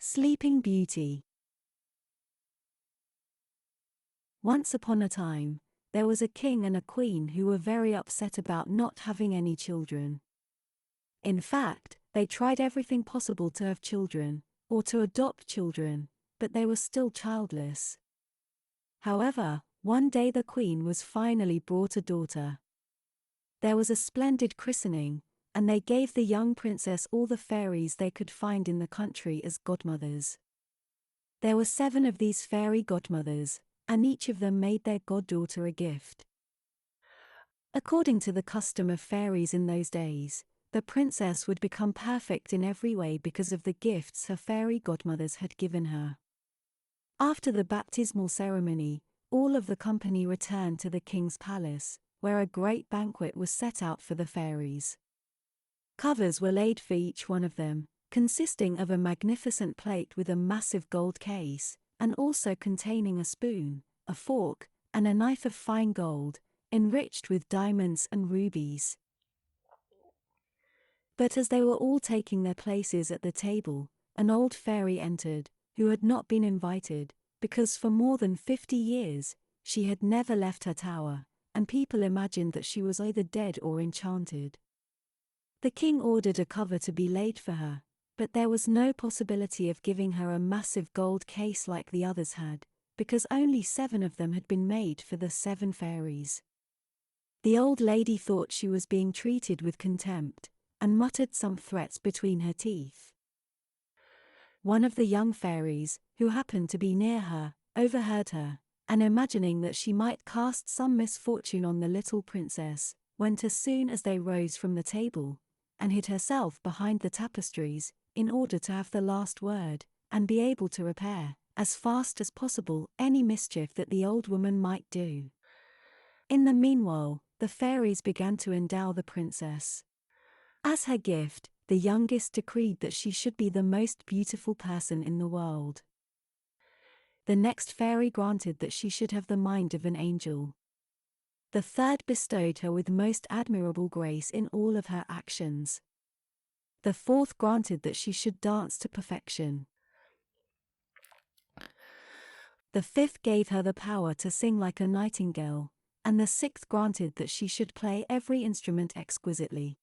Sleeping Beauty. Once upon a time, there was a king and a queen who were very upset about not having any children. In fact, they tried everything possible to have children, or to adopt children, but they were still childless. However, one day the queen was finally brought a daughter. There was a splendid christening, and they gave the young princess all the fairies they could find in the country as godmothers. There were 7 of these fairy godmothers, and each of them made their goddaughter a gift. According to the custom of fairies in those days, the princess would become perfect in every way because of the gifts her fairy godmothers had given her. After the baptismal ceremony, all of the company returned to the king's palace, where a great banquet was set out for the fairies. Covers were laid for each one of them, consisting of a magnificent plate with a massive gold case, and also containing a spoon, a fork, and a knife of fine gold, enriched with diamonds and rubies. But as they were all taking their places at the table, an old fairy entered, who had not been invited, because for more than 50 years, she had never left her tower, and people imagined that she was either dead or enchanted. The king ordered a cover to be laid for her, but there was no possibility of giving her a massive gold case like the others had, because only 7 of them had been made for the 7 fairies. The old lady thought she was being treated with contempt, and muttered some threats between her teeth. One of the young fairies, who happened to be near her, overheard her, and imagining that she might cast some misfortune on the little princess, went as soon as they rose from the table, and hid herself behind the tapestries, in order to have the last word, and be able to repair, as fast as possible, any mischief that the old woman might do. In the meanwhile, the fairies began to endow the princess. As her gift, the youngest decreed that she should be the most beautiful person in the world. The next fairy granted that she should have the mind of an angel. The third bestowed her with most admirable grace in all of her actions. The fourth granted that she should dance to perfection. The fifth gave her the power to sing like a nightingale, and the sixth granted that she should play every instrument exquisitely.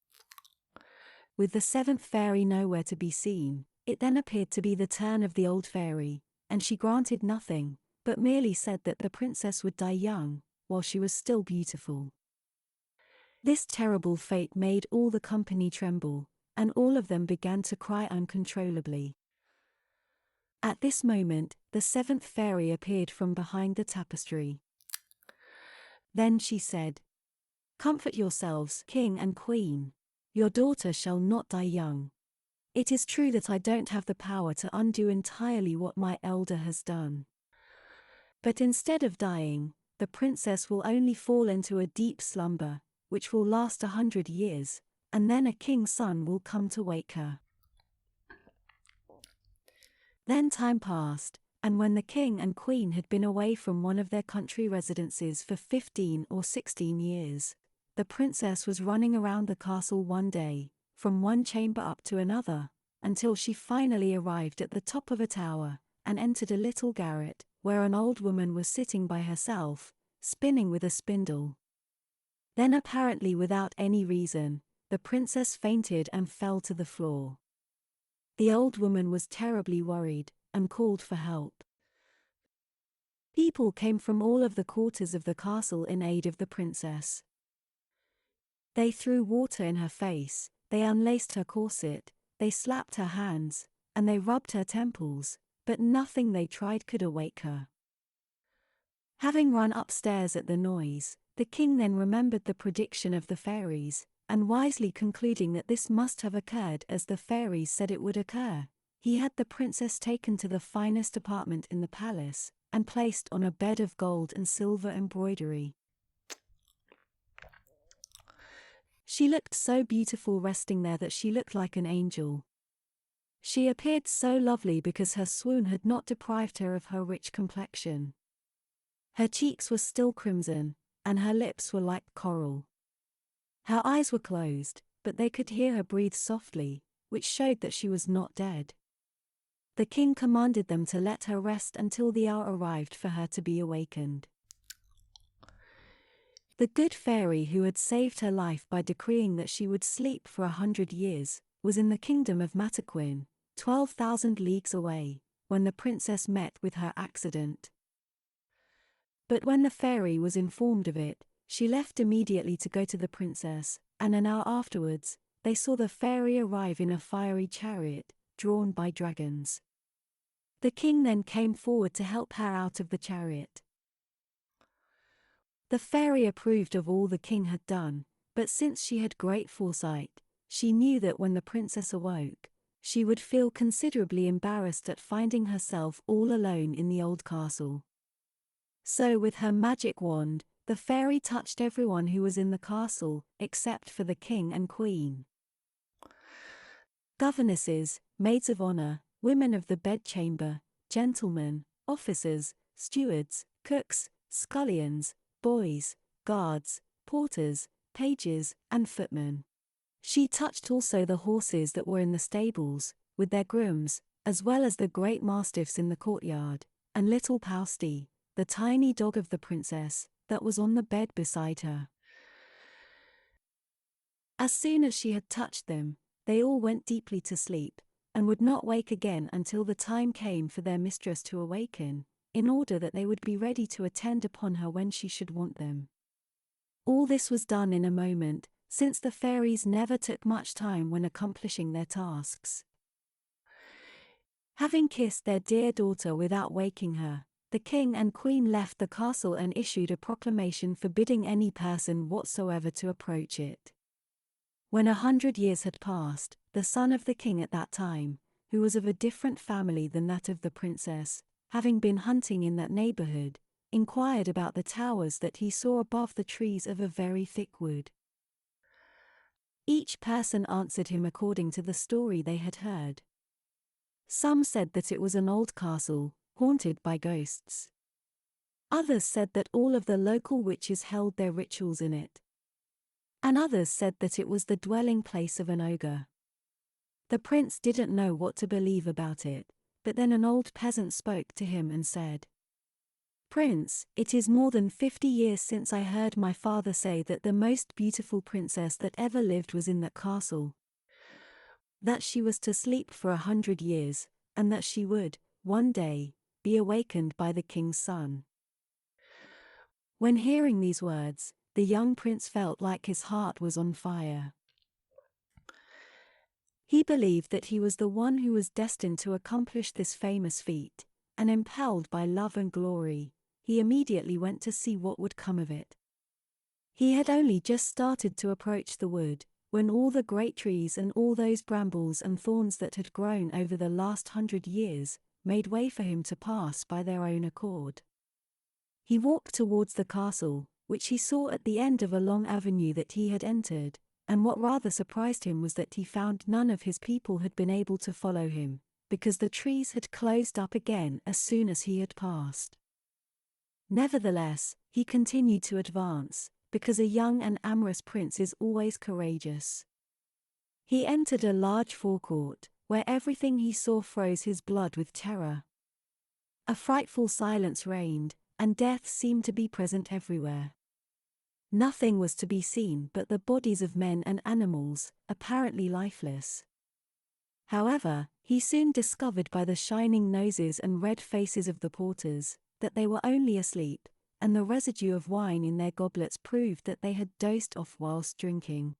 With the 7th fairy nowhere to be seen, it then appeared to be the turn of the old fairy, and she granted nothing, but merely said that the princess would die young, while she was still beautiful. This terrible fate made all the company tremble, and all of them began to cry uncontrollably. At this moment, the 7th fairy appeared from behind the tapestry. Then she said, "Comfort yourselves, king and queen. Your daughter shall not die young. It is true that I don't have the power to undo entirely what my elder has done. But instead of dying, the princess will only fall into a deep slumber, which will last 100 years, and then a king's son will come to wake her." Then time passed, and when the king and queen had been away from one of their country residences for 15 or 16 years, the princess was running around the castle one day, from one chamber up to another, until she finally arrived at the top of a tower, and entered a little garret, where an old woman was sitting by herself, spinning with a spindle. Then, apparently without any reason, the princess fainted and fell to the floor. The old woman was terribly worried, and called for help. People came from all of the quarters of the castle in aid of the princess. They threw water in her face, they unlaced her corset, they slapped her hands, and they rubbed her temples, but nothing they tried could awake her. Having run upstairs at the noise, the king then remembered the prediction of the fairies, and wisely concluding that this must have occurred as the fairies said it would occur, he had the princess taken to the finest apartment in the palace, and placed on a bed of gold and silver embroidery. She looked so beautiful resting there that she looked like an angel. She appeared so lovely because her swoon had not deprived her of her rich complexion. Her cheeks were still crimson, and her lips were like coral. Her eyes were closed, but they could hear her breathe softly, which showed that she was not dead. the king commanded them to let her rest until the hour arrived for her to be awakened. The good fairy who had saved her life by decreeing that she would sleep for 100 years, was in the kingdom of Mataquin, 12,000 leagues away, when the princess met with her accident. But when the fairy was informed of it, she left immediately to go to the princess, and an hour afterwards, they saw the fairy arrive in a fiery chariot, drawn by dragons. The king then came forward to help her out of the chariot. The fairy approved of all the king had done, but since she had great foresight, she knew that when the princess awoke, she would feel considerably embarrassed at finding herself all alone in the old castle. So with her magic wand, the fairy touched everyone who was in the castle, except for the king and queen. Governesses, maids of honor, women of the bedchamber, gentlemen, officers, stewards, cooks, scullions, boys, guards, porters, pages, and footmen. She touched also the horses that were in the stables, with their grooms, as well as the great mastiffs in the courtyard, and little Pausty, the tiny dog of the princess, that was on the bed beside her. As soon as she had touched them, they all went deeply to sleep, and would not wake again until the time came for their mistress to awaken, in order that they would be ready to attend upon her when she should want them. All this was done in a moment, since the fairies never took much time when accomplishing their tasks. Having kissed their dear daughter without waking her, the king and queen left the castle and issued a proclamation forbidding any person whatsoever to approach it. When 100 years had passed, the son of the king at that time, who was of a different family than that of the princess, having been hunting in that neighborhood, inquired about the towers that he saw above the trees of a very thick wood. Each person answered him according to the story they had heard. Some said that it was an old castle, haunted by ghosts. Others said that all of the local witches held their rituals in it. And others said that it was the dwelling place of an ogre. The prince didn't know what to believe about it, but then an old peasant spoke to him and said, "Prince, it is more than 50 years since I heard my father say that the most beautiful princess that ever lived was in that castle. That she was to sleep for 100 years, and that she would, one day, be awakened by the king's son." When hearing these words, the young prince felt like his heart was on fire. He believed that he was the one who was destined to accomplish this famous feat, and impelled by love and glory, he immediately went to see what would come of it. He had only just started to approach the wood, when all the great trees and all those brambles and thorns that had grown over the last 100 years, made way for him to pass by their own accord. He walked towards the castle, which he saw at the end of a long avenue that he had entered, and what rather surprised him was that he found none of his people had been able to follow him, because the trees had closed up again as soon as he had passed. Nevertheless, he continued to advance, because a young and amorous prince is always courageous. He entered a large forecourt, where everything he saw froze his blood with terror. A frightful silence reigned, and death seemed to be present everywhere. Nothing was to be seen but the bodies of men and animals, apparently lifeless. However, he soon discovered by the shining noses and red faces of the porters, that they were only asleep, and the residue of wine in their goblets proved that they had dozed off whilst drinking.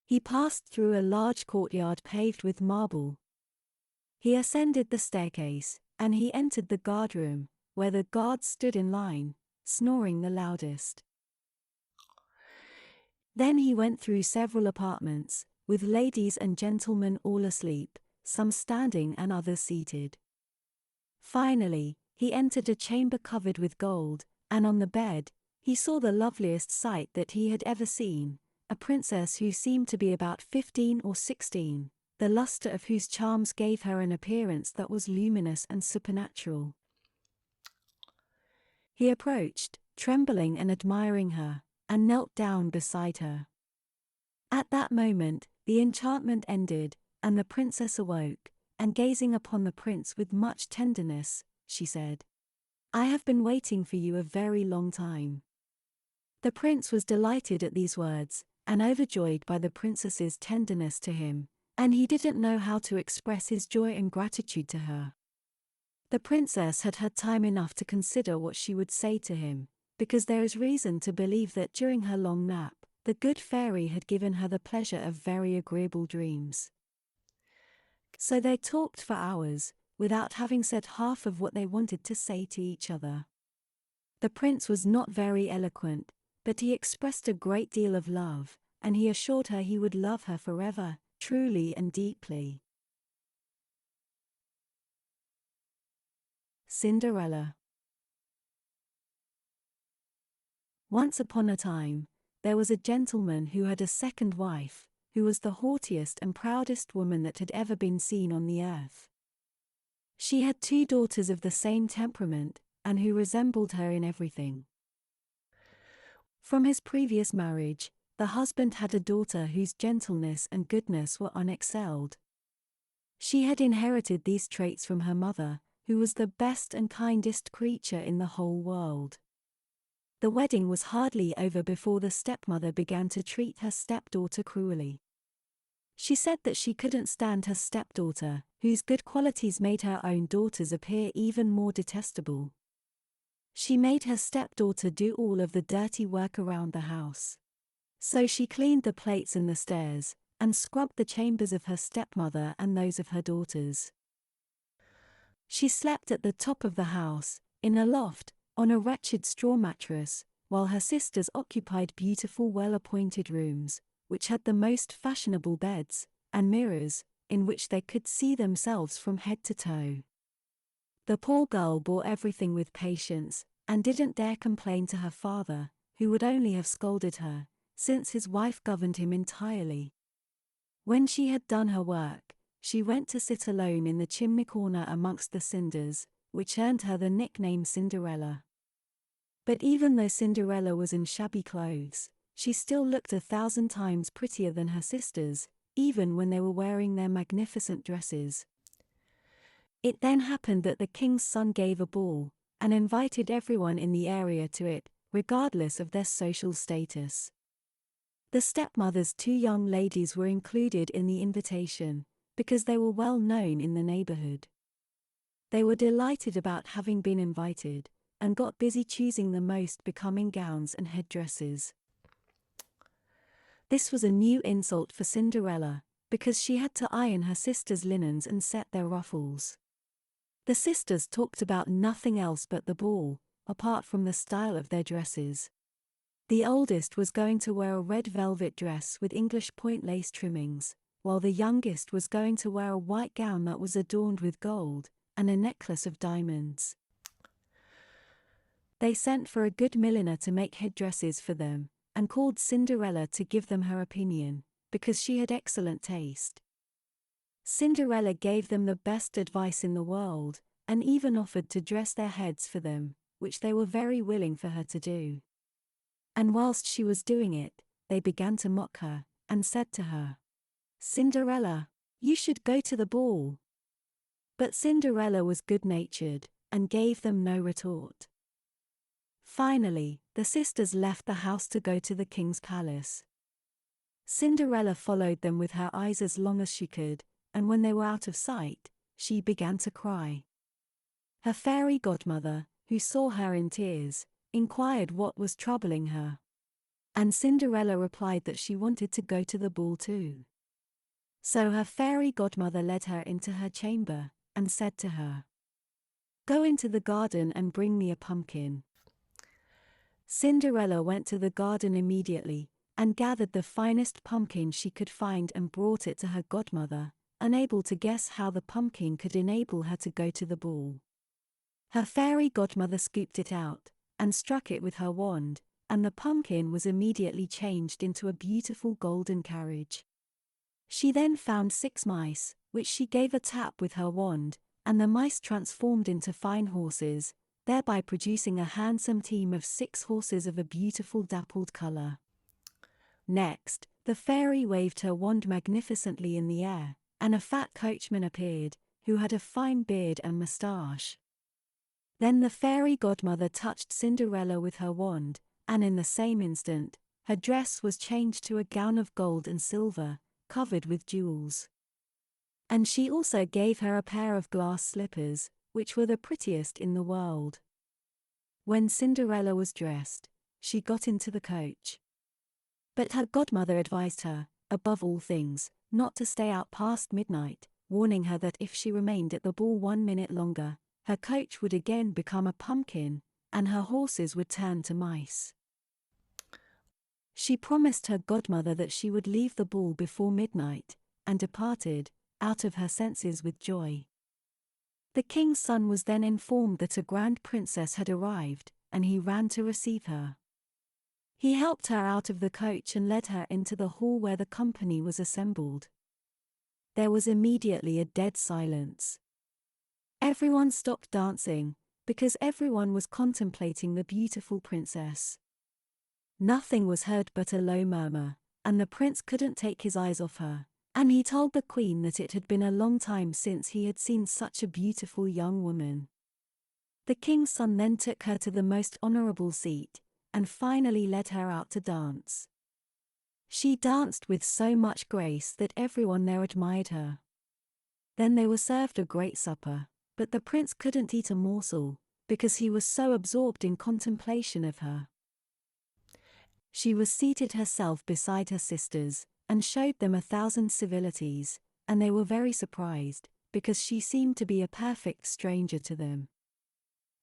He passed through a large courtyard paved with marble. He ascended the staircase, and he entered the guardroom, where the guards stood in line, snoring the loudest. Then he went through several apartments, with ladies and gentlemen all asleep, some standing and others seated. Finally, he entered a chamber covered with gold, and on the bed, he saw the loveliest sight that he had ever seen, a princess who seemed to be about 15 or 16, the luster of whose charms gave her an appearance that was luminous and supernatural. He approached, trembling and admiring her, and knelt down beside her. At that moment, the enchantment ended, and the princess awoke, and gazing upon the prince with much tenderness, she said, "I have been waiting for you a very long time." The prince was delighted at these words, and overjoyed by the princess's tenderness to him, and he didn't know how to express his joy and gratitude to her. The princess had had time enough to consider what she would say to him, because there is reason to believe that during her long nap, the good fairy had given her the pleasure of very agreeable dreams. So they talked for hours, without having said half of what they wanted to say to each other. The prince was not very eloquent, but he expressed a great deal of love, and he assured her he would love her forever, truly and deeply. Cinderella. Once upon a time, there was a gentleman who had a second wife, who was the haughtiest and proudest woman that had ever been seen on the earth. She had 2 daughters of the same temperament, and who resembled her in everything. From his previous marriage, the husband had a daughter whose gentleness and goodness were unexcelled. She had inherited these traits from her mother, who was the best and kindest creature in the whole world. The wedding was hardly over before the stepmother began to treat her stepdaughter cruelly. She said that she couldn't stand her stepdaughter, whose good qualities made her own daughters appear even more detestable. She made her stepdaughter do all of the dirty work around the house. So she cleaned the plates and the stairs, and scrubbed the chambers of her stepmother and those of her daughters. She slept at the top of the house, in a loft, on a wretched straw mattress, while her sisters occupied beautiful well-appointed rooms, which had the most fashionable beds, and mirrors, in which they could see themselves from head to toe. The poor girl bore everything with patience, and didn't dare complain to her father, who would only have scolded her, since his wife governed him entirely. When she had done her work, she went to sit alone in the chimney corner amongst the cinders, which earned her the nickname Cinderella. But even though Cinderella was in shabby clothes, she still looked 1,000 times prettier than her sisters, even when they were wearing their magnificent dresses. It then happened that the king's son gave a ball, and invited everyone in the area to it, regardless of their social status. The stepmother's 2 young ladies were included in the invitation, because they were well known in the neighborhood. They were delighted about having been invited, and got busy choosing the most becoming gowns and headdresses. This was a new insult for Cinderella, because she had to iron her sisters' linens and set their ruffles. The sisters talked about nothing else but the ball, apart from the style of their dresses. The oldest was going to wear a red velvet dress with English point lace trimmings, while the youngest was going to wear a white gown that was adorned with gold, and a necklace of diamonds. They sent for a good milliner to make headdresses for them, and called Cinderella to give them her opinion, because she had excellent taste. Cinderella gave them the best advice in the world, and even offered to dress their heads for them, which they were very willing for her to do. And whilst she was doing it, they began to mock her, and said to her, "Cinderella, you should go to the ball." But Cinderella was good-natured, and gave them no retort. Finally, the sisters left the house to go to the king's palace. Cinderella followed them with her eyes as long as she could, and when they were out of sight, she began to cry. Her fairy godmother, who saw her in tears, inquired what was troubling her. And Cinderella replied that she wanted to go to the ball too. So her fairy godmother led her into her chamber, and said to her, "Go into the garden and bring me a pumpkin." Cinderella went to the garden immediately, and gathered the finest pumpkin she could find and brought it to her godmother, unable to guess how the pumpkin could enable her to go to the ball. Her fairy godmother scooped it out, and struck it with her wand, and the pumpkin was immediately changed into a beautiful golden carriage. She then found 6 mice, which she gave a tap with her wand, and the mice transformed into fine horses, thereby producing a handsome team of 6 horses of a beautiful dappled color. Next, the fairy waved her wand magnificently in the air, and a fat coachman appeared, who had a fine beard and moustache. Then the fairy godmother touched Cinderella with her wand, and in the same instant, her dress was changed to a gown of gold and silver, covered with jewels. And she also gave her a pair of glass slippers, which were the prettiest in the world. When Cinderella was dressed, she got into the coach. But her godmother advised her, above all things, not to stay out past midnight, warning her that if she remained at the ball 1 minute longer, her coach would again become a pumpkin, and her horses would turn to mice. She promised her godmother that she would leave the ball before midnight, and departed, out of her senses with joy. The king's son was then informed that a grand princess had arrived, and he ran to receive her. He helped her out of the coach and led her into the hall where the company was assembled. There was immediately a dead silence. Everyone stopped dancing, because everyone was contemplating the beautiful princess. Nothing was heard but a low murmur, and the prince couldn't take his eyes off her, and he told the queen that it had been a long time since he had seen such a beautiful young woman. The king's son then took her to the most honorable seat, and finally led her out to dance. She danced with so much grace that everyone there admired her. Then they were served a great supper, but the prince couldn't eat a morsel, because he was so absorbed in contemplation of her. She was seated herself beside her sisters, and showed them 1,000 civilities, and they were very surprised, because she seemed to be a perfect stranger to them.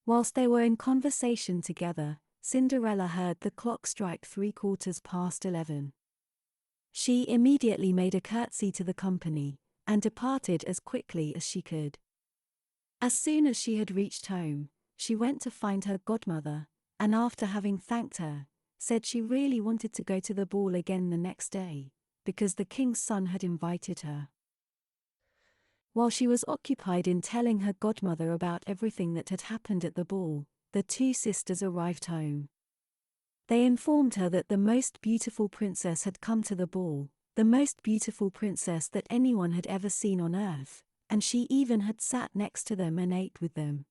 Whilst they were in conversation together, Cinderella heard the clock strike 11:15. She immediately made a curtsy to the company, and departed as quickly as she could. As soon as she had reached home, she went to find her godmother, and after having thanked her, said she really wanted to go to the ball again the next day, because the king's son had invited her. While she was occupied in telling her godmother about everything that had happened at the ball, the two sisters arrived home. They informed her that the most beautiful princess had come to the ball, the most beautiful princess that anyone had ever seen on earth, and she even had sat next to them and ate with them.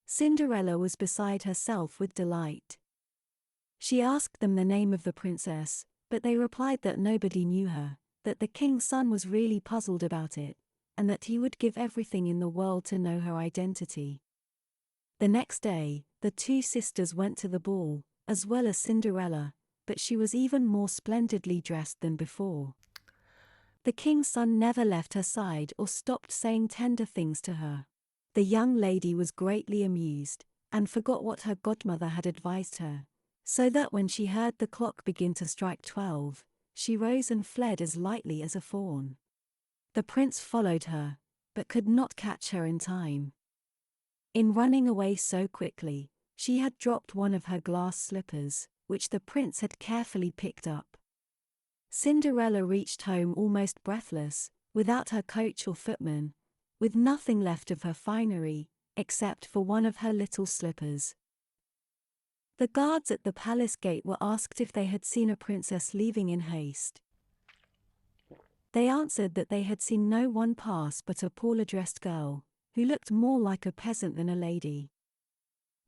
Cinderella was beside herself with delight. She asked them the name of the princess, but they replied that nobody knew her, that the king's son was really puzzled about it, and that he would give everything in the world to know her identity. The next day, the two sisters went to the ball, as well as Cinderella, but she was even more splendidly dressed than before. The king's son never left her side or stopped saying tender things to her. The young lady was greatly amused, and forgot what her godmother had advised her, so that when she heard the clock begin to strike 12, she rose and fled as lightly as a fawn. The prince followed her, but could not catch her in time. In running away so quickly, she had dropped one of her glass slippers, which the prince had carefully picked up. Cinderella reached home almost breathless, without her coach or footman, with nothing left of her finery, except for one of her little slippers. The guards at the palace gate were asked if they had seen a princess leaving in haste. They answered that they had seen no one pass but a poorly dressed girl, who looked more like a peasant than a lady.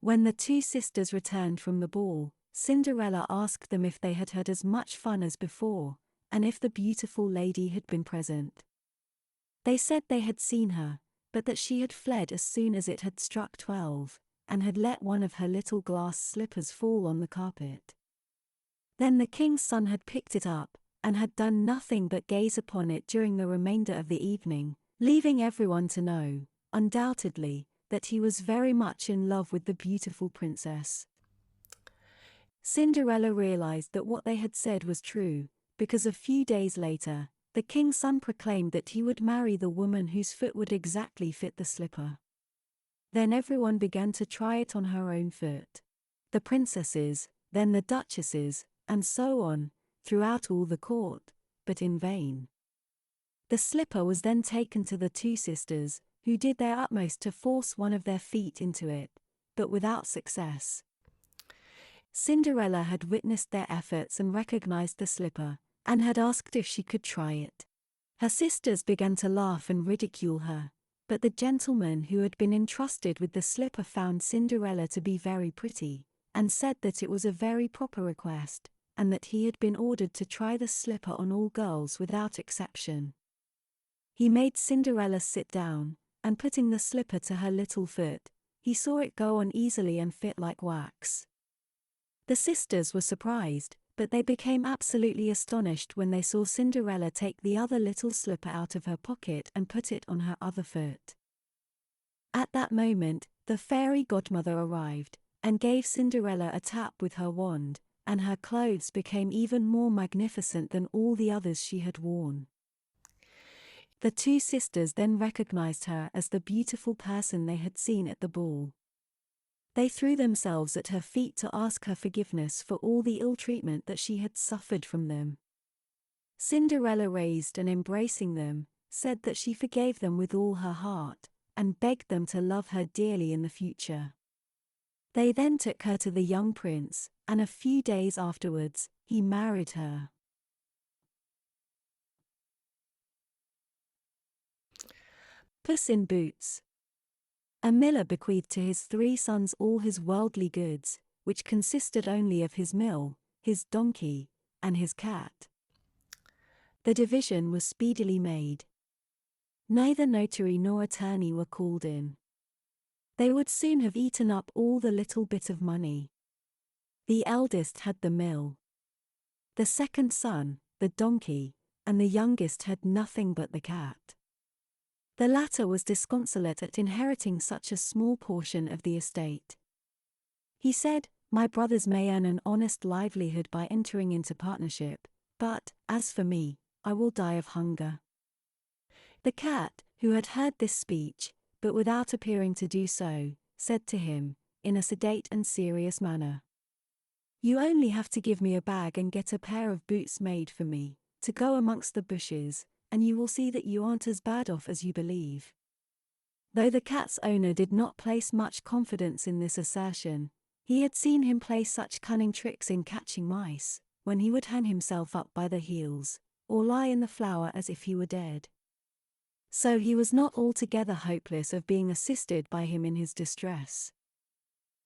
When the two sisters returned from the ball, Cinderella asked them if they had had as much fun as before, and if the beautiful lady had been present. They said they had seen her, but that she had fled as soon as it had struck 12, and had let one of her little glass slippers fall on the carpet. Then the king's son had picked it up, and had done nothing but gaze upon it during the remainder of the evening, leaving everyone to know, undoubtedly, that he was very much in love with the beautiful princess. Cinderella realized that what they had said was true, because a few days later, the king's son proclaimed that he would marry the woman whose foot would exactly fit the slipper. Then everyone began to try it on her own foot. The princesses, then the duchesses, and so on, throughout all the court, but in vain. The slipper was then taken to the two sisters, who did their utmost to force one of their feet into it, but without success. Cinderella had witnessed their efforts and recognized the slipper, and had asked if she could try it. Her sisters began to laugh and ridicule her, But the gentleman who had been entrusted with the slipper found Cinderella to be very pretty, and said that it was a very proper request, and that he had been ordered to try the slipper on all girls without exception. He made Cinderella sit down, and putting the slipper to her little foot, he saw it go on easily and fit like wax. The sisters were surprised, but they became absolutely astonished when they saw Cinderella take the other little slipper out of her pocket and put it on her other foot. At that moment, the fairy godmother arrived, and gave Cinderella a tap with her wand, and her clothes became even more magnificent than all the others she had worn. The two sisters then recognized her as the beautiful person they had seen at the ball. They threw themselves at her feet to ask her forgiveness for all the ill treatment that she had suffered from them. Cinderella raised and embracing them, said that she forgave them with all her heart, and begged them to love her dearly in the future. They then took her to the young prince, and a few days afterwards, he married her. Puss in Boots. A miller bequeathed to his 3 sons all his worldly goods, which consisted only of his mill, his donkey, and his cat. The division was speedily made. Neither notary nor attorney were called in. They would soon have eaten up all the little bit of money. The eldest had the mill. The second son, the donkey, and the youngest had nothing but the cat. The latter was disconsolate at inheriting such a small portion of the estate. He said, "My brothers may earn an honest livelihood by entering into partnership, but, as for me, I will die of hunger." The cat, who had heard this speech, but without appearing to do so, said to him, in a sedate and serious manner, "You only have to give me a bag and get a pair of boots made for me, to go amongst the bushes, and you will see that you aren't as bad off as you believe." Though the cat's owner did not place much confidence in this assertion, he had seen him play such cunning tricks in catching mice, when he would hang himself up by the heels, or lie in the flour as if he were dead. So he was not altogether hopeless of being assisted by him in his distress.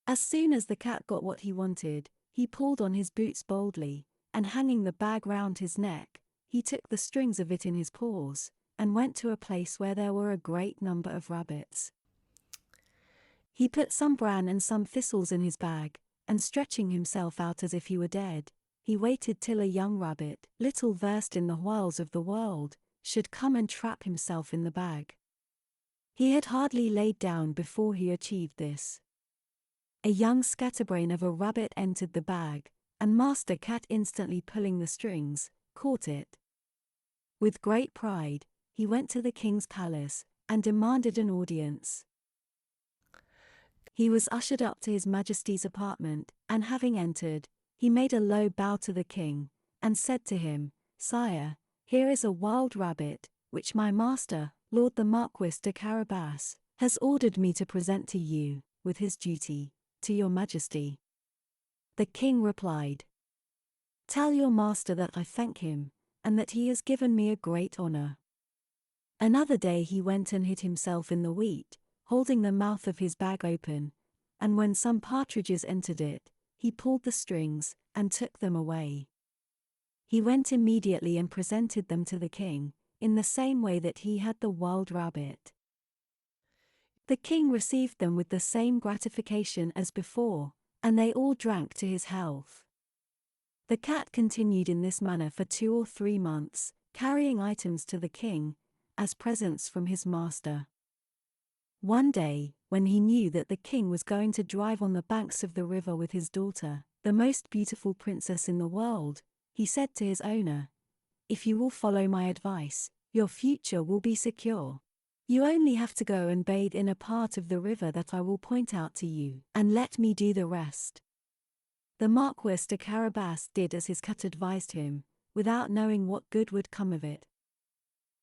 As soon as the cat got what he wanted, he pulled on his boots boldly, and hanging the bag round his neck, he took the strings of it in his paws, and went to a place where there were a great number of rabbits. He put some bran and some thistles in his bag, and stretching himself out as if he were dead, he waited till a young rabbit, little versed in the wiles of the world, should come and trap himself in the bag. He had hardly laid down before he achieved this. A young scatterbrain of a rabbit entered the bag, and Master Cat, instantly pulling the strings, caught it. With great pride, he went to the king's palace, and demanded an audience. He was ushered up to his majesty's apartment, and having entered, he made a low bow to the king, and said to him, "Sire, here is a wild rabbit, which my master, Lord the Marquis de Carabas, has ordered me to present to you, with his duty, to your majesty." The king replied, "Tell your master that I thank him, and that he has given me a great honor." Another day he went and hid himself in the wheat, holding the mouth of his bag open, and when some partridges entered it, he pulled the strings, and took them away. He went immediately and presented them to the king, in the same way that he had the wild rabbit. The king received them with the same gratification as before, and they all drank to his health. The cat continued in this manner for 2 or 3 months, carrying items to the king, as presents from his master. One day, when he knew that the king was going to drive on the banks of the river with his daughter, the most beautiful princess in the world, he said to his owner, "If you will follow my advice, your future will be secure. You only have to go and bathe in a part of the river that I will point out to you, and let me do the rest." The Marquis de Carabas did as his cat advised him, without knowing what good would come of it.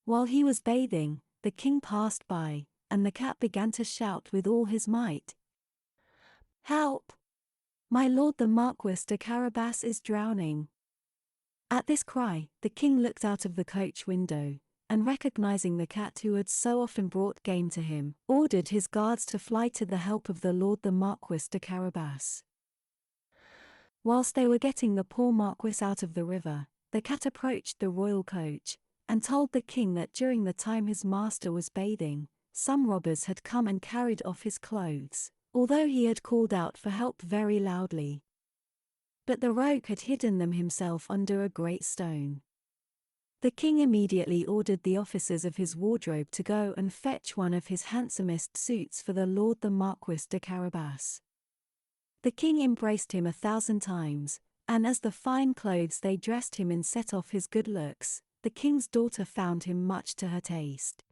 While he was bathing, the king passed by, and the cat began to shout with all his might, "Help! My lord the Marquis de Carabas is drowning." At this cry, the king looked out of the coach window, and recognizing the cat who had so often brought game to him, ordered his guards to fly to the help of the Lord the Marquis de Carabas. Whilst they were getting the poor Marquis out of the river, the cat approached the royal coach, and told the king that during the time his master was bathing, some robbers had come and carried off his clothes, although he had called out for help very loudly. But the rogue had hidden them himself under a great stone. The king immediately ordered the officers of his wardrobe to go and fetch one of his handsomest suits for the Lord the Marquis de Carabas. The king embraced him 1,000 times, and as the fine clothes they dressed him in set off his good looks, the king's daughter found him much to her taste.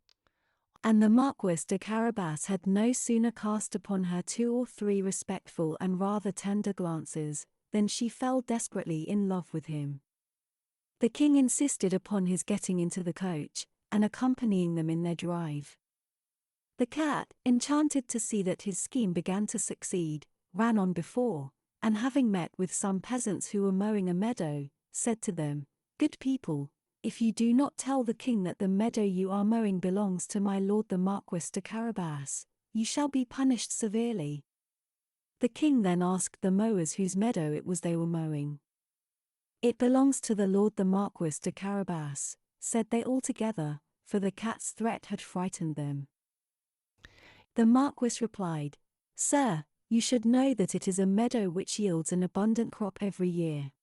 And the Marquis de Carabas had no sooner cast upon her 2 or 3 respectful and rather tender glances, than she fell desperately in love with him. The king insisted upon his getting into the coach, and accompanying them in their drive. The cat, enchanted to see that his scheme began to succeed, ran on before, and having met with some peasants who were mowing a meadow, said to them, "Good people, if you do not tell the king that the meadow you are mowing belongs to my lord the Marquis de Carabas, you shall be punished severely." The king then asked the mowers whose meadow it was they were mowing. "It belongs to the lord the Marquis de Carabas," said they all together, for the cat's threat had frightened them. The Marquis replied, "Sir, you should know that it is a meadow which yields an abundant crop every year."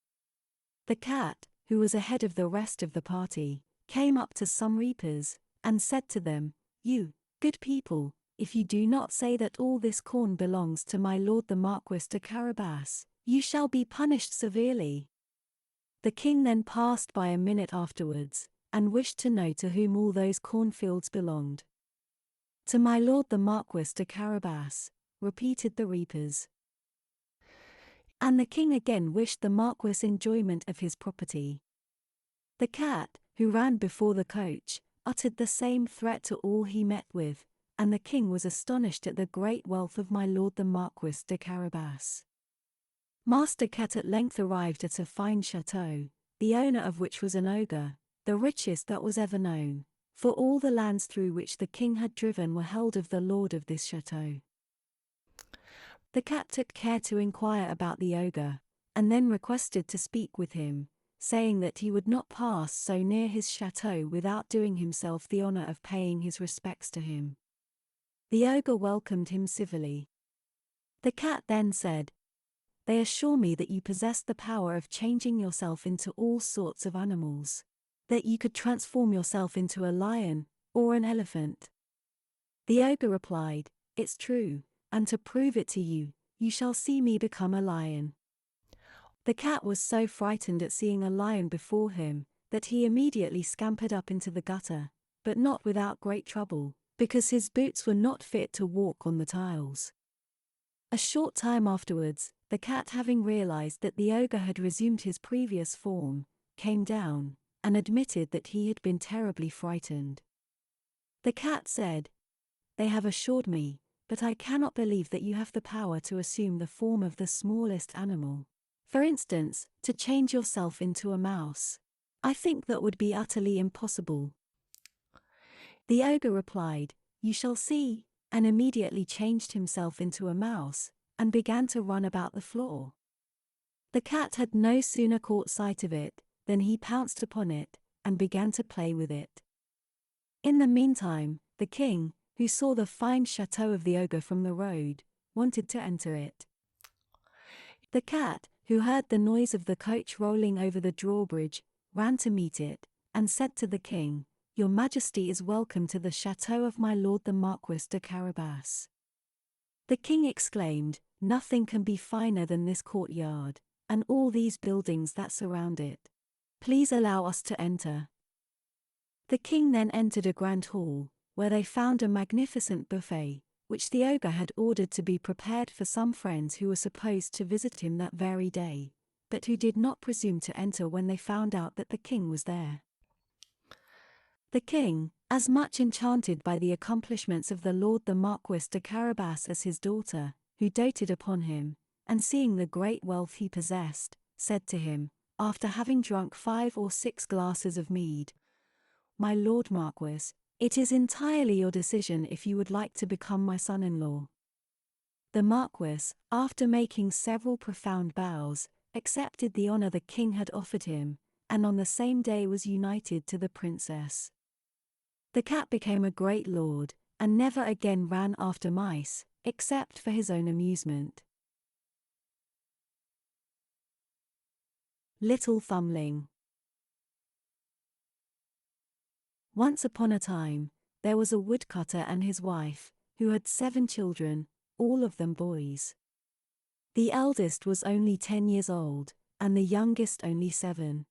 The cat, who was ahead of the rest of the party, came up to some reapers, and said to them, "You, good people, if you do not say that all this corn belongs to my lord the Marquis de Carabas, you shall be punished severely." The king then passed by a minute afterwards, and wished to know to whom all those cornfields belonged. "To my lord the Marquis de Carabas," repeated the reapers. And the king again wished the Marquis enjoyment of his property. The cat, who ran before the coach, uttered the same threat to all he met with, and the king was astonished at the great wealth of my lord the Marquis de Carabas. Master Cat at length arrived at a fine chateau, the owner of which was an ogre, the richest that was ever known, for all the lands through which the king had driven were held of the lord of this chateau. The cat took care to inquire about the ogre, and then requested to speak with him, saying that he would not pass so near his chateau without doing himself the honor of paying his respects to him. The ogre welcomed him civilly. The cat then said, "They assure me that you possess the power of changing yourself into all sorts of animals. That you could transform yourself into a lion, or an elephant." The ogre replied, "It's true, and to prove it to you, you shall see me become a lion." The cat was so frightened at seeing a lion before him, that he immediately scampered up into the gutter, but not without great trouble, because his boots were not fit to walk on the tiles. A short time afterwards, the cat, having realized that the ogre had resumed his previous form, came down, and admitted that he had been terribly frightened. The cat said, "They have assured me, but I cannot believe that you have the power to assume the form of the smallest animal. For instance, to change yourself into a mouse. I think that would be utterly impossible." The ogre replied, "You shall see," and immediately changed himself into a mouse, and began to run about the floor. The cat had no sooner caught sight of it, than he pounced upon it, and began to play with it. In the meantime, the king, who saw the fine chateau of the ogre from the road, wanted to enter it. The cat, who heard the noise of the coach rolling over the drawbridge, ran to meet it, and said to the king, "Your Majesty is welcome to the chateau of my lord the Marquis de Carabas." The king exclaimed, "Nothing can be finer than this courtyard, and all these buildings that surround it. Please allow us to enter." The king then entered a grand hall, where they found a magnificent buffet, which the ogre had ordered to be prepared for some friends who were supposed to visit him that very day, but who did not presume to enter when they found out that the king was there. The king, as much enchanted by the accomplishments of the lord the Marquis de Carabas as his daughter, who doted upon him, and seeing the great wealth he possessed, said to him, after having drunk 5 or 6 glasses of mead, "My Lord Marquis, it is entirely your decision if you would like to become my son-in-law." The Marquis, after making several profound bows, accepted the honor the king had offered him, and on the same day was united to the princess. The cat became a great lord, and never again ran after mice, except for his own amusement. Little Thumbling. Once upon a time, there was a woodcutter and his wife, who had 7 children, all of them boys. The eldest was only 10 years old, and the youngest only 7.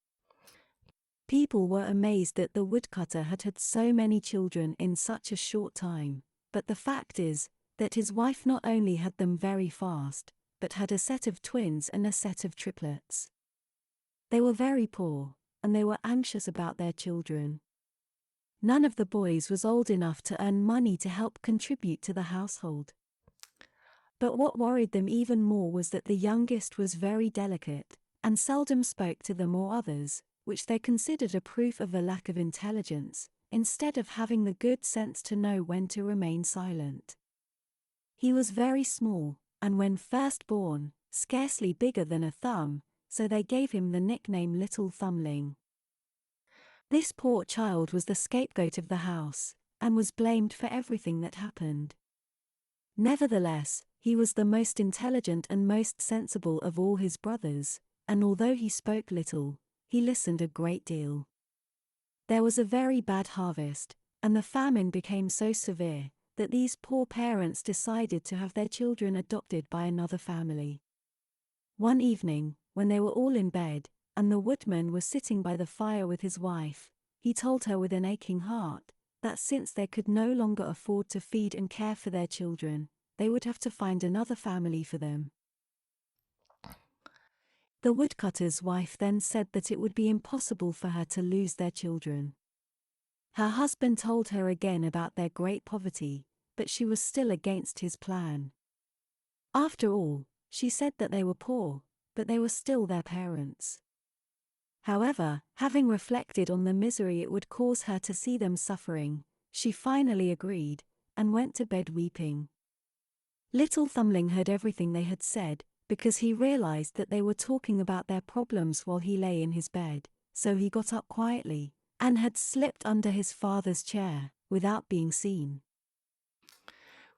People were amazed that the woodcutter had had so many children in such a short time, but the fact is, that his wife not only had them very fast, but had a set of twins and a set of triplets. They were very poor, and they were anxious about their children. None of the boys was old enough to earn money to help contribute to the household. But what worried them even more was that the youngest was very delicate, and seldom spoke to them or others, which they considered a proof of a lack of intelligence, instead of having the good sense to know when to remain silent. He was very small, and when first born, scarcely bigger than a thumb, so they gave him the nickname Little Thumbling. This poor child was the scapegoat of the house, and was blamed for everything that happened. Nevertheless, he was the most intelligent and most sensible of all his brothers, and although he spoke little, he listened a great deal. There was a very bad harvest, and the famine became so severe, that these poor parents decided to have their children adopted by another family. One evening, when they were all in bed, and the woodman was sitting by the fire with his wife, he told her with an aching heart, that since they could no longer afford to feed and care for their children, they would have to find another family for them. The woodcutter's wife then said that it would be impossible for her to lose their children. Her husband told her again about their great poverty, but she was still against his plan. After all, she said that they were poor, but they were still their parents. However, having reflected on the misery it would cause her to see them suffering, she finally agreed, and went to bed weeping. Little Thumbling heard everything they had said, because he realized that they were talking about their problems while he lay in his bed, so he got up quietly, and had slipped under his father's chair, without being seen.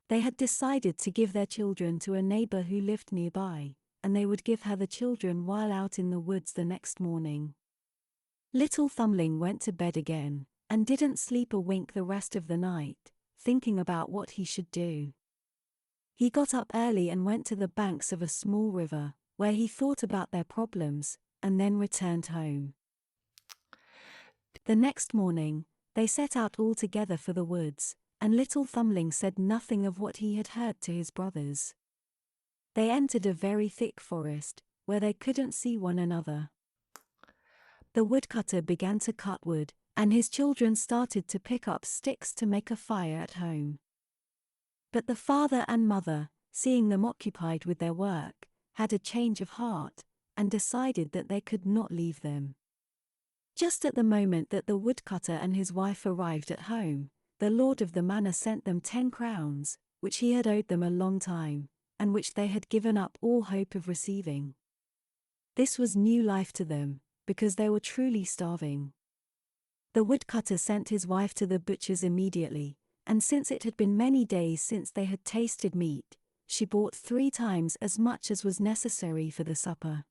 They had decided to give their children to a neighbor who lived nearby, and they would give her the children while out in the woods the next morning. Little Thumbling went to bed again, and didn't sleep a wink the rest of the night, thinking about what he should do. He got up early and went to the banks of a small river, where he thought about their problems, and then returned home. The next morning, they set out all together for the woods, and Little Thumbling said nothing of what he had heard to his brothers. They entered a very thick forest, where they couldn't see one another. The woodcutter began to cut wood, and his children started to pick up sticks to make a fire at home. But the father and mother, seeing them occupied with their work, had a change of heart, and decided that they could not leave them. Just at the moment that the woodcutter and his wife arrived at home, the lord of the manor sent them 10 crowns, which he had owed them a long time, and which they had given up all hope of receiving. This was new life to them, because they were truly starving. The woodcutter sent his wife to the butcher's immediately, and since it had been many days since they had tasted meat, she bought 3 times as much as was necessary for the supper.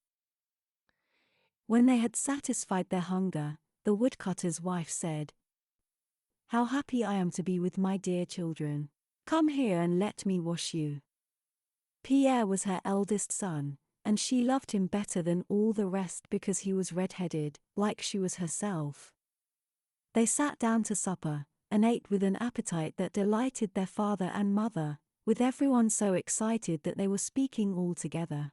When they had satisfied their hunger, the woodcutter's wife said, "How happy I am to be with my dear children. Come here and let me wash you." Pierre was her eldest son, and she loved him better than all the rest because he was red-headed, like she was herself. They sat down to supper, and ate with an appetite that delighted their father and mother, with everyone so excited that they were speaking all together.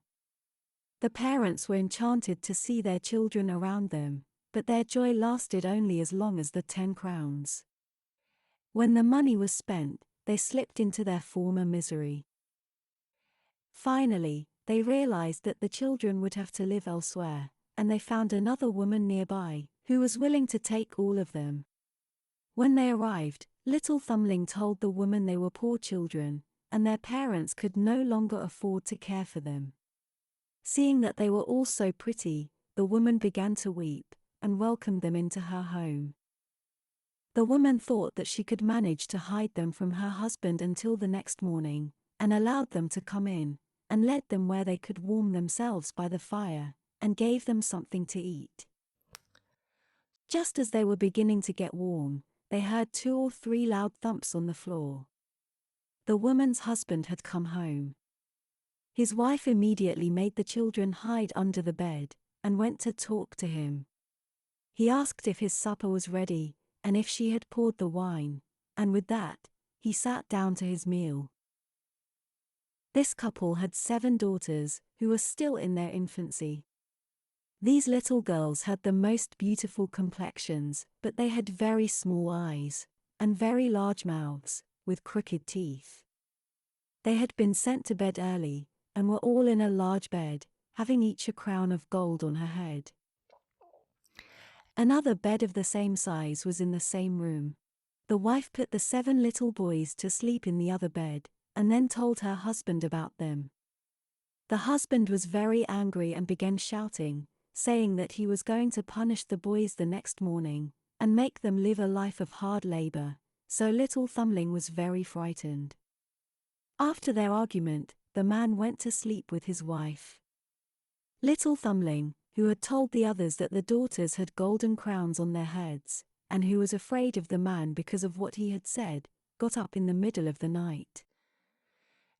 The parents were enchanted to see their children around them, but their joy lasted only as long as the 10 crowns. When the money was spent, they slipped into their former misery. Finally, they realized that the children would have to live elsewhere, and they found another woman nearby, who was willing to take all of them. When they arrived, little Thumbling told the woman they were poor children, and their parents could no longer afford to care for them. Seeing that they were all so pretty, the woman began to weep, and welcomed them into her home. The woman thought that she could manage to hide them from her husband until the next morning, and allowed them to come in, and led them where they could warm themselves by the fire, and gave them something to eat. Just as they were beginning to get warm, they heard 2 or 3 loud thumps on the floor. The woman's husband had come home. His wife immediately made the children hide under the bed, and went to talk to him. He asked if his supper was ready, and if she had poured the wine, and with that, he sat down to his meal. This couple had 7 daughters, who were still in their infancy. These little girls had the most beautiful complexions, but they had very small eyes, and very large mouths, with crooked teeth. They had been sent to bed early, and were all in a large bed, having each a crown of gold on her head. Another bed of the same size was in the same room. The wife put the 7 little boys to sleep in the other bed, and then told her husband about them. The husband was very angry and began shouting, saying that he was going to punish the boys the next morning, and make them live a life of hard labor, so little Thumbling was very frightened. After their argument, the man went to sleep with his wife. Little Thumbling, who had told the others that the daughters had golden crowns on their heads, and who was afraid of the man because of what he had said, got up in the middle of the night.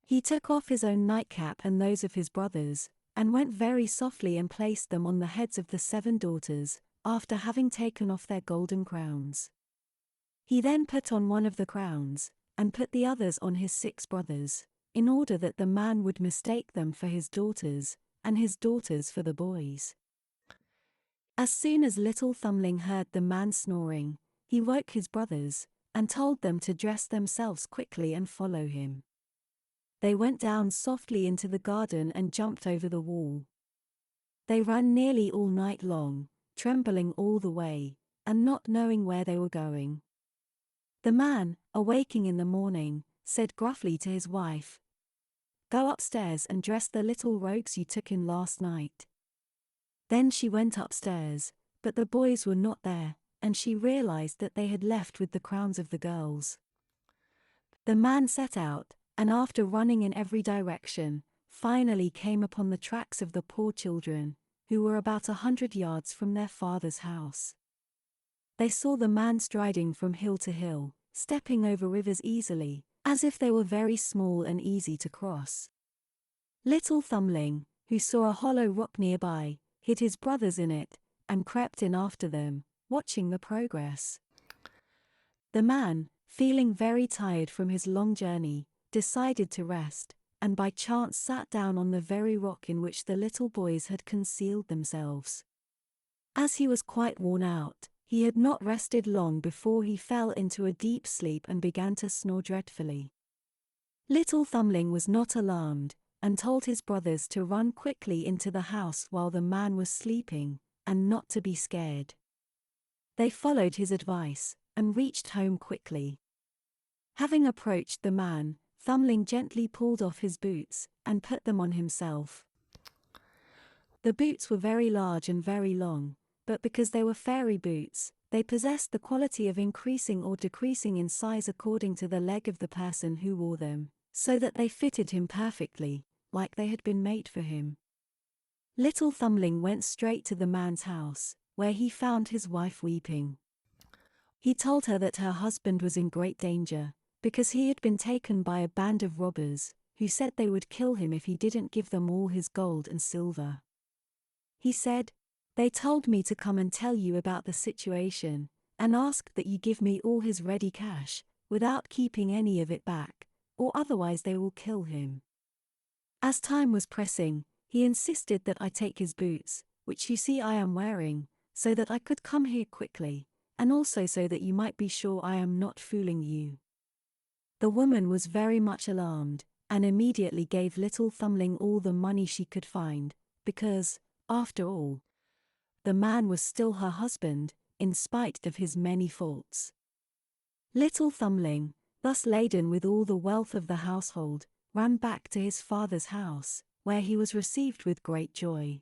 He took off his own nightcap and those of his brothers, and went very softly and placed them on the heads of the 7 daughters, after having taken off their golden crowns. He then put on one of the crowns, and put the others on his 6 brothers, in order that the man would mistake them for his daughters, and his daughters for the boys. As soon as little Thumbling heard the man snoring, he woke his brothers, and told them to dress themselves quickly and follow him. They went down softly into the garden and jumped over the wall. They ran nearly all night long, trembling all the way, and not knowing where they were going. The man, awaking in the morning, said gruffly to his wife, "Go upstairs and dress the little rogues you took in last night." Then she went upstairs, but the boys were not there, and she realized that they had left with the crowns of the girls. The man set out, and after running in every direction, finally came upon the tracks of the poor children, who were about 100 yards from their father's house. They saw the man striding from hill to hill, stepping over rivers easily, as if they were very small and easy to cross. Little Thumbling, who saw a hollow rock nearby, hid his brothers in it, and crept in after them, watching the progress. The man, feeling very tired from his long journey, decided to rest, and by chance sat down on the very rock in which the little boys had concealed themselves. As he was quite worn out, he had not rested long before he fell into a deep sleep and began to snore dreadfully. Little Thumbling was not alarmed, and told his brothers to run quickly into the house while the man was sleeping, and not to be scared. They followed his advice, and reached home quickly. Having approached the man, Thumbling gently pulled off his boots, and put them on himself. The boots were very large and very long, but because they were fairy boots, they possessed the quality of increasing or decreasing in size according to the leg of the person who wore them, so that they fitted him perfectly, like they had been made for him. Little Thumbling went straight to the man's house, where he found his wife weeping. He told her that her husband was in great danger, because he had been taken by a band of robbers, who said they would kill him if he didn't give them all his gold and silver. He said, "They told me to come and tell you about the situation, and asked that you give me all his ready cash, without keeping any of it back, or otherwise they will kill him." As time was pressing, he insisted that I take his boots, which you see I am wearing, so that I could come here quickly, and also so that you might be sure I am not fooling you. The woman was very much alarmed, and immediately gave little Thumbling all the money she could find, because, after all, the man was still her husband, in spite of his many faults. Little Thumbling, thus laden with all the wealth of the household, ran back to his father's house, where he was received with great joy.